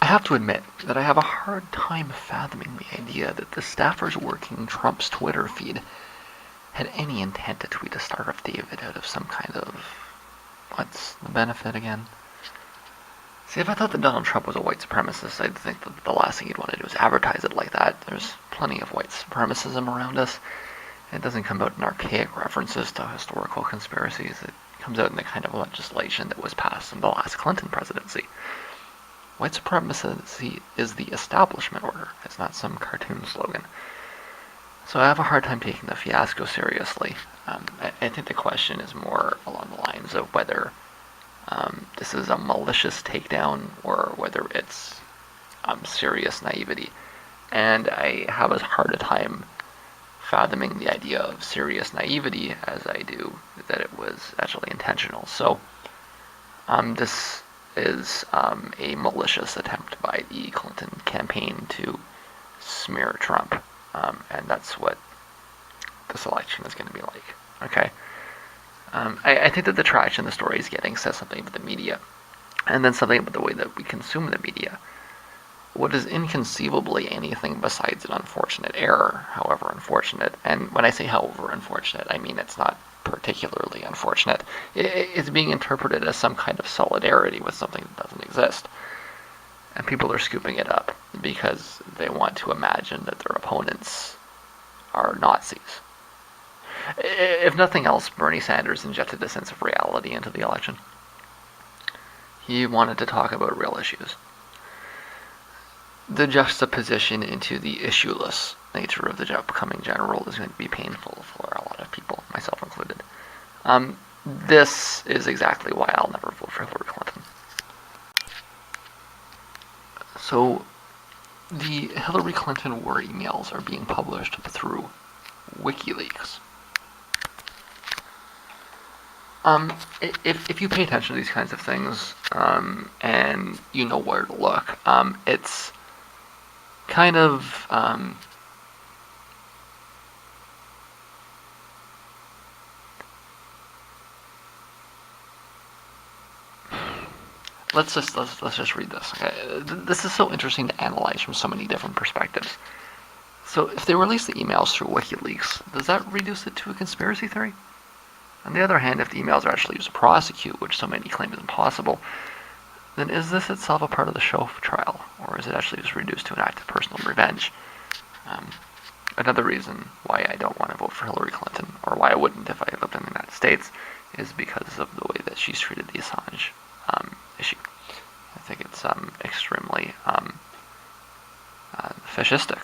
I have to admit that I have a hard time fathoming the idea that the staffers working Trump's Twitter feed had any intent to tweet a Star of David out of some kind of... what's the benefit again? See, if I thought that Donald Trump was a white supremacist, I'd think that the last thing he'd want to do is advertise it like that. There's plenty of white supremacism around us. It doesn't come out in archaic references to historical conspiracies. It comes out in the kind of legislation that was passed in the last Clinton presidency. White supremacy is the establishment order. It's not some cartoon slogan. So I have a hard time taking the fiasco seriously. I think the question is more along the lines of whether this is a malicious takedown or whether it's serious naivety. And I have as hard a time fathoming the idea of serious naivety as I do that it was actually intentional. So this is a malicious attempt by the Clinton campaign to smear Trump. And that's what this election is going to be like. Okay. I think that the traction the story is getting says something about the media, and then something about the way that we consume the media. What is inconceivably anything besides an unfortunate error, however unfortunate, and when I say however unfortunate, I mean it's not particularly unfortunate, it's being interpreted as some kind of solidarity with something that doesn't exist. And people are scooping it up because they want to imagine that their opponents are Nazis. If nothing else, Bernie Sanders injected a sense of reality into the election. He wanted to talk about real issues. The juxtaposition into the issueless nature of the upcoming general is going to be painful for a lot of people, myself included. This is exactly why I'll never vote for Hillary Clinton. So, the Hillary Clinton war emails are being published through WikiLeaks. If you pay attention to these kinds of things, and you know where to look, it's kind of let's just read this. Okay? This is so interesting to analyze from so many different perspectives. So if they release the emails through WikiLeaks, does that reduce it to a conspiracy theory? On the other hand, if the emails are actually used to prosecute, which so many claim is impossible, then is this itself a part of the show trial, or is it actually just reduced to an act of personal revenge? Another reason why I don't want to vote for Hillary Clinton, or why I wouldn't if I lived in the United States, is because of the way that she's treated the Assange issue. I think it's extremely fascistic.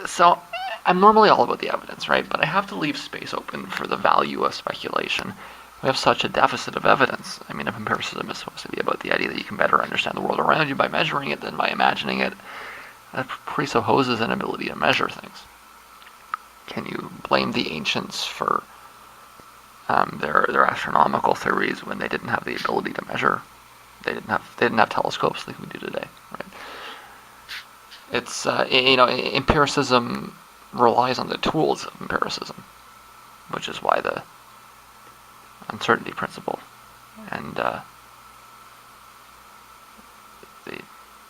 So I'm normally all about the evidence, right? But I have to leave space open for the value of speculation. We have such a deficit of evidence. I mean, if empiricism is supposed to be about the idea that you can better understand the world around you by measuring it than by imagining it, that presupposes an ability to measure things. Can you blame the ancients for their astronomical theories when they didn't have the ability to measure? They didn't have telescopes like we do today, right? It's empiricism relies on the tools of empiricism, which is why the uncertainty principle and the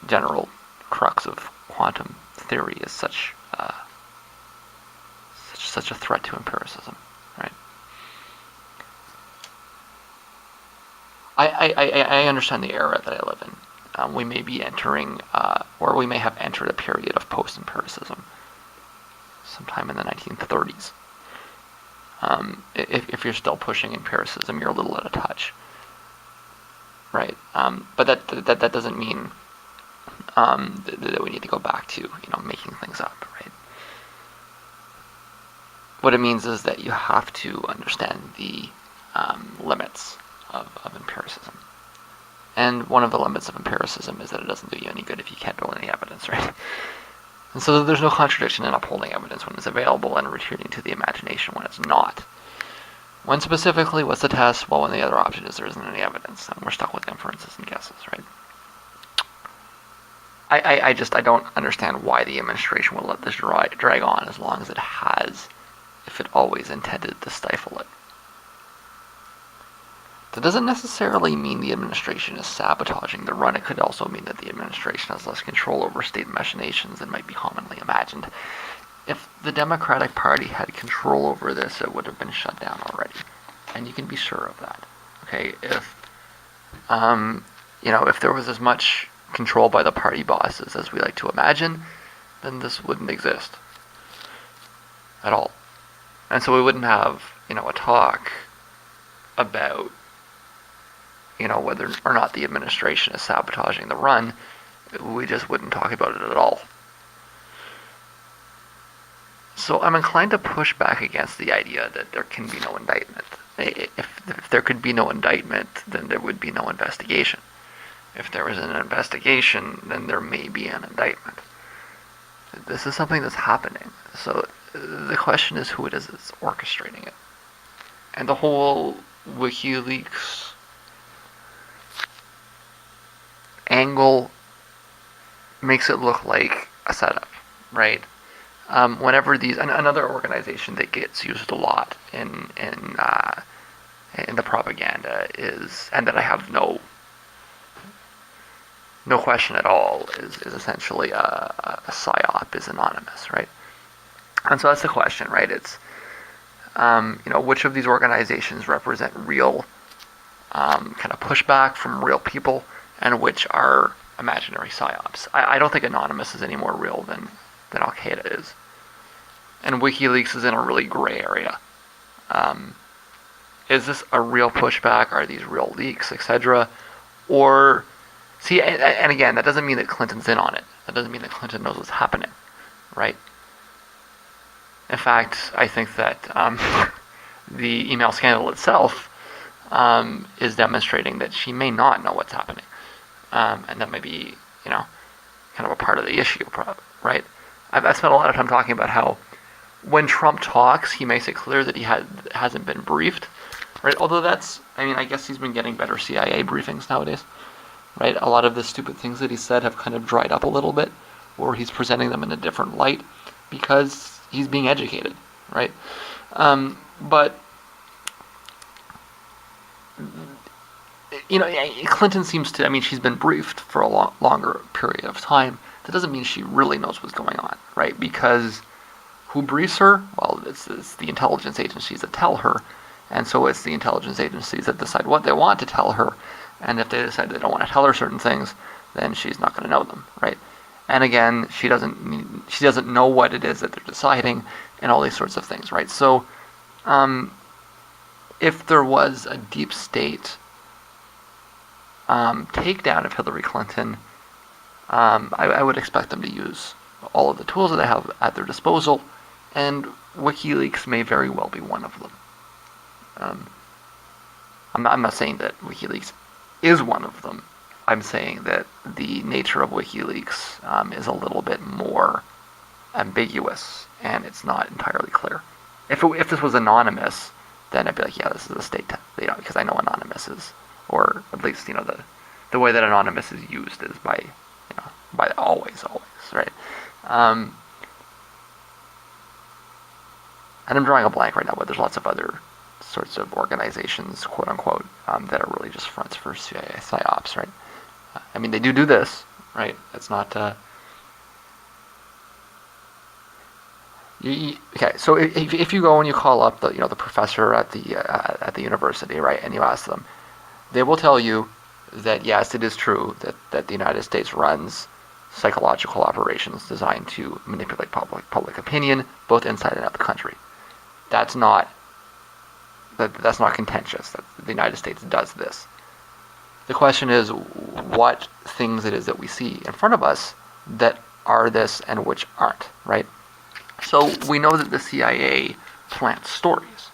general crux of quantum theory is such a threat to empiricism, right? I understand the era that I live in. We may be entering, or we may have entered a period of post-empiricism sometime in the 1930s. If you're still pushing empiricism, you're a little out of touch, right? But that doesn't mean that we need to go back to making things up, right? What it means is that you have to understand the limits of empiricism. And one of the limits of empiricism is that it doesn't do you any good if you can't build any evidence, right? And so there's no contradiction in upholding evidence when it's available and retreating to the imagination when it's not. When specifically, what's the test? Well, when the other option is there isn't any evidence, and we're stuck with inferences and guesses, right? I don't understand why the administration will let this drag on as long as it has, if it always intended to stifle it. That doesn't necessarily mean the administration is sabotaging the run. It could also mean that the administration has less control over state machinations than might be commonly imagined. If the Democratic Party had control over this, it would have been shut down already. And you can be sure of that. Okay, if there was as much control by the party bosses as we like to imagine, then this wouldn't exist at all. And so we wouldn't have, a talk about, whether or not the administration is sabotaging the run. We just wouldn't talk about it at all. So I'm inclined to push back against the idea that there can be no indictment. If there could be no indictment, then there would be no investigation. If there was an investigation, then there may be an indictment. This is something that's happening. So the question is who it is that's orchestrating it. And the whole WikiLeaks angle makes it look like a setup, right? Whenever another organization that gets used a lot in the propaganda is, and that I have no question at all, is essentially a psyop, is anonymous, right? And so that's the question, right? It's which of these organizations represent real kind of pushback from real people, and which are imaginary psyops. I don't think Anonymous is any more real than Al-Qaeda is. And WikiLeaks is in a really gray area. Is this a real pushback? Are these real leaks, etc.? Or, see, and again, that doesn't mean that Clinton's in on it. That doesn't mean that Clinton knows what's happening, right? In fact, I think that the email scandal itself is demonstrating that she may not know what's happening. And that may be, kind of a part of the issue, right? I've spent a lot of time talking about how when Trump talks, he makes it clear that he hasn't been briefed, right? Although I guess he's been getting better CIA briefings nowadays, right? A lot of the stupid things that he said have kind of dried up a little bit, or he's presenting them in a different light because he's being educated, right? But Clinton seems to, she's been briefed for a longer period of time. That doesn't mean she really knows what's going on, right? Because who briefs her? Well, it's the intelligence agencies that tell her, and so it's the intelligence agencies that decide what they want to tell her, and if they decide they don't want to tell her certain things, then she's not going to know them, right? And again, she doesn't know what it is that they're deciding, and all these sorts of things, right? So, if there was a deep state takedown of Hillary Clinton, I would expect them to use all of the tools that they have at their disposal, and WikiLeaks may very well be one of them. I'm not saying that WikiLeaks is one of them. I'm saying that the nature of WikiLeaks is a little bit more ambiguous, and it's not entirely clear. If this was anonymous, then I'd be like, yeah, this is a state, because I know Anonymous is, or at least, the way that Anonymous is used is by always, right? And I'm drawing a blank right now, but there's lots of other sorts of organizations, quote unquote, that are really just fronts for CIA psyops, right? They do this, right? It's not. Okay, so if you go and you call up the professor at the university, right, and you ask them, they will tell you that yes, it is true that the United States runs psychological operations designed to manipulate public opinion, both inside and out the country. That's not contentious. That the United States does this. The question is what things it is that we see in front of us that are this and which aren't, right? So we know that the CIA plants stories.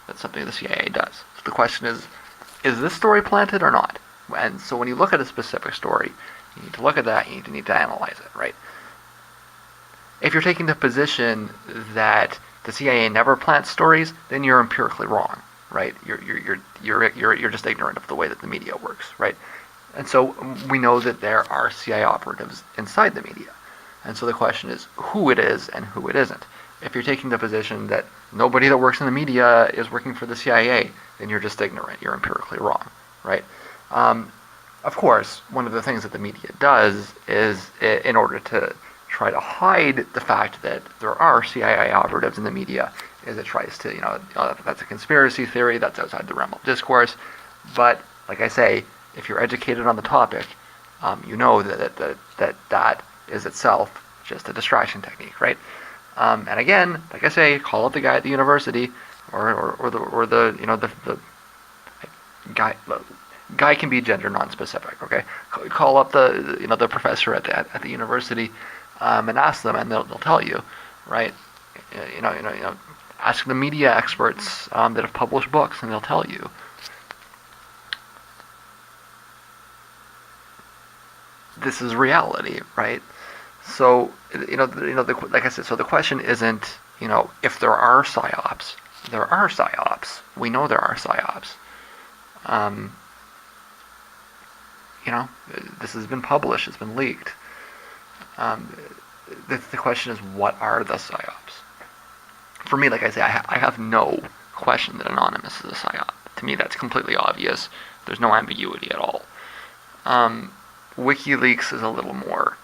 That's something the CIA does. So the question is this story planted or not? And so when you look at a specific story, you need to look at that, you need to analyze it, right? If you're taking the position that the CIA never plants stories, then you're empirically wrong, right? You're just ignorant of the way that the media works, right? And so we know that there are CIA operatives inside the media. And so the question is who it is and who it isn't. If you're taking the position that nobody that works in the media is working for the CIA, then you're just ignorant. You're empirically wrong, right? Of course, one of the things that the media does is, in order to try to hide the fact that there are CIA operatives in the media, is it tries to, that's a conspiracy theory, that's outside the realm of discourse. But, like I say, if you're educated on the topic, you know that is itself just a distraction technique, right? And again, like I say, call up the guy at the university, or the guy can be gender non-specific. Okay, call up the professor at the university, and ask them, and they'll tell you, right? Ask the media experts that have published books, and they'll tell you. This is reality, right? So, like I said, so the question isn't, if there are psyops. There are psyops. We know there are psyops. This has been published. It's been leaked. The question is, what are the psyops? For me, like I say, I have no question that Anonymous is a psyop. To me, that's completely obvious. There's no ambiguity at all. WikiLeaks is a little more.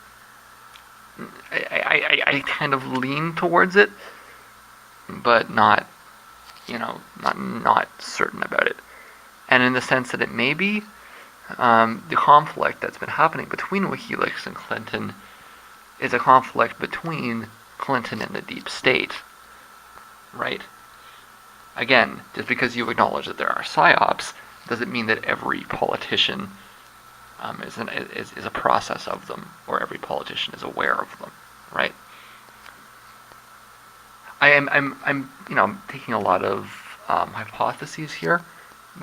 I kind of lean towards it, but not certain about it. And in the sense that it may be, the conflict that's been happening between WikiLeaks and Clinton is a conflict between Clinton and the deep state, right? Again, just because you acknowledge that there are psyops doesn't mean that every politician is a process of them, or every politician is aware of them, right? I'm taking a lot of hypotheses here,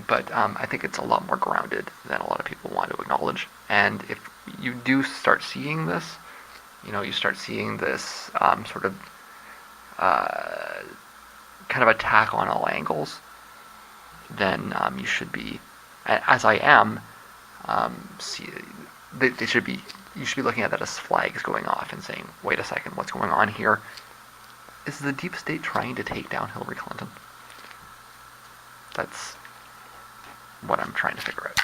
but I think it's a lot more grounded than a lot of people want to acknowledge. And if you do start seeing this, you start seeing this sort of kind of attack on all angles, then you should be, as I am, you should be looking at that as flags going off and saying, wait a second, what's going on here? Is the deep state trying to take down Hillary Clinton? That's what I'm trying to figure out.